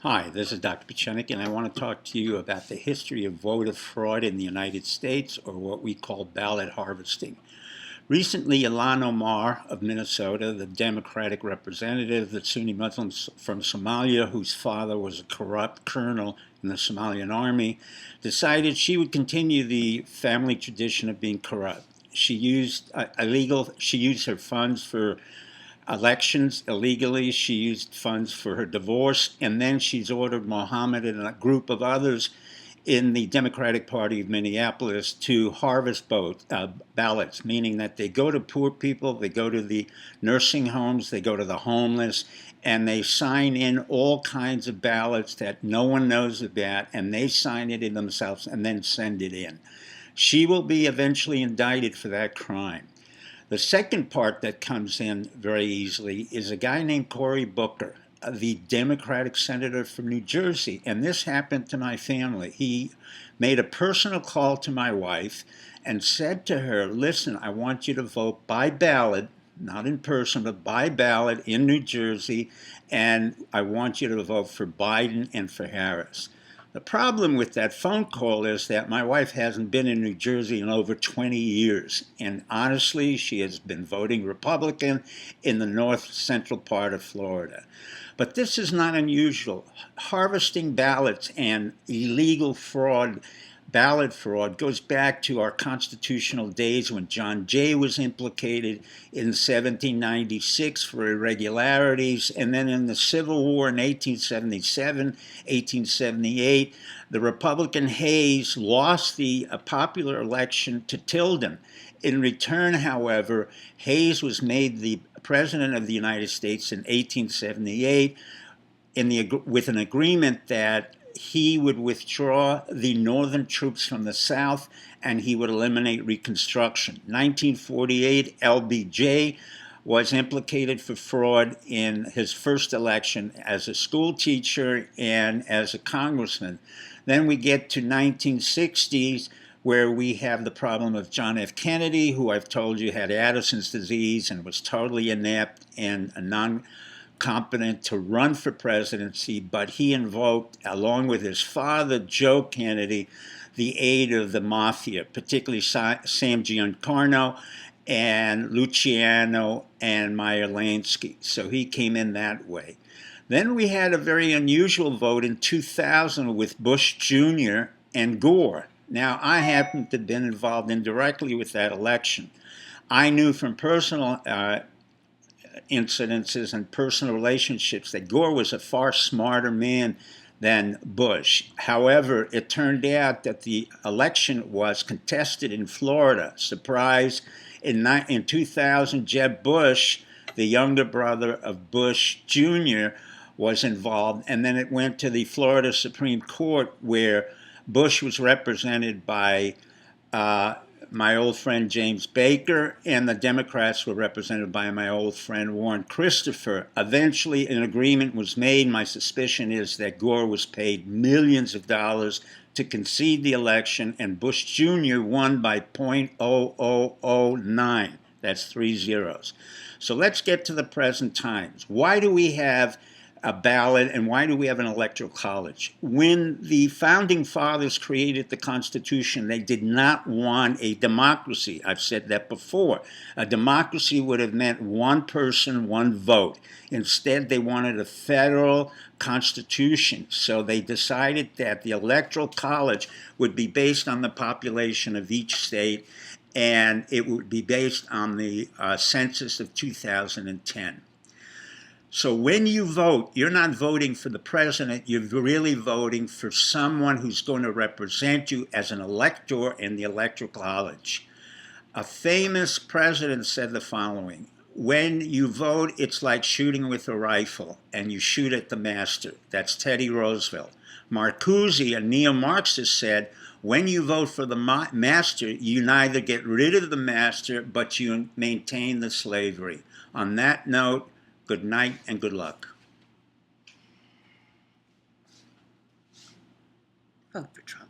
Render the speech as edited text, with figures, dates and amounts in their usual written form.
Hi, this is Dr. Pachenik, and I want to talk to you about the history of voter fraud in the United States, or what we call ballot harvesting. Recently, Ilhan Omar of Minnesota, the Democratic representative, the Sunni Muslims from Somalia, whose father was a corrupt colonel in the Somalian army, decided she would continue the family tradition of being corrupt. She used her funds for elections illegally. She used funds for her divorce, and then she's ordered Mohammed and a group of others in the Democratic Party of Minneapolis to harvest ballots, meaning that they go to poor people, they go to the nursing homes, they go to the homeless, and they sign in all kinds of ballots that no one knows about, and they sign it in themselves and then send it in. She will be eventually indicted for that crime. The second part that comes in very easily is a guy named Cory Booker, the Democratic senator from New Jersey. And this happened to my family. He made a personal call to my wife and said to her, listen, I want you to vote by ballot, not in person, but by ballot in New Jersey, and I want you to vote for Biden and for Harris. The problem with that phone call is that my wife hasn't been in New Jersey in over 20 years. And honestly, she has been voting Republican in the north central part of Florida. But this is not unusual. Harvesting ballots and illegal fraud, ballot fraud, goes back to our constitutional days when John Jay was implicated in 1796 for irregularities, and then in the Civil War in 1877, 1878, the Republican Hayes lost the popular election to Tilden. In return, however, Hayes was made the President of the United States in 1878 with an agreement that he would withdraw the northern troops from the south and he would eliminate Reconstruction. 1948, LBJ was implicated for fraud in his first election as a school teacher and as a congressman. Then we get to 1960s, where we have the problem of John F. Kennedy, who I've told you had Addison's disease and was totally inept and non-competent to run for presidency, but he invoked, along with his father, Joe Kennedy, the aid of the mafia, particularly Sam Giancarlo and Luciano and Meyer Lansky. So he came in that way. Then we had a very unusual vote in 2000 with Bush Jr. and Gore. Now, I happen to have been involved indirectly with that election. I knew from personal incidences and personal relationships that Gore was a far smarter man than Bush. However, it turned out that the election was contested in Florida. Surprise, in 2000, Jeb Bush, the younger brother of Bush Jr., was involved, and then it went to the Florida Supreme Court, where Bush was represented by my old friend James Baker, and the Democrats were represented by my old friend Warren Christopher. Eventually, an agreement was made. My suspicion is that Gore was paid millions of dollars to concede the election, and Bush Jr. won by 0.0009. That's 3 zeros. So let's get to the present times. Why do we have a ballot, and why do we have an electoral college? When the founding fathers created the Constitution, they did not want a democracy. I've said that before. A democracy would have meant one person, one vote. Instead, they wanted a federal constitution. So they decided that the electoral college would be based on the population of each state, and it would be based on the census of 2010. So when you vote, you're not voting for the president, you're really voting for someone who's going to represent you as an elector in the electoral college. A famous president said the following: when you vote, it's like shooting with a rifle, and you shoot at the master. That's Teddy Roosevelt. Marcuse, a neo-Marxist, said, when you vote for the master, you neither get rid of the master, but you maintain the slavery. On that note, good night and good luck. Oh, for trying.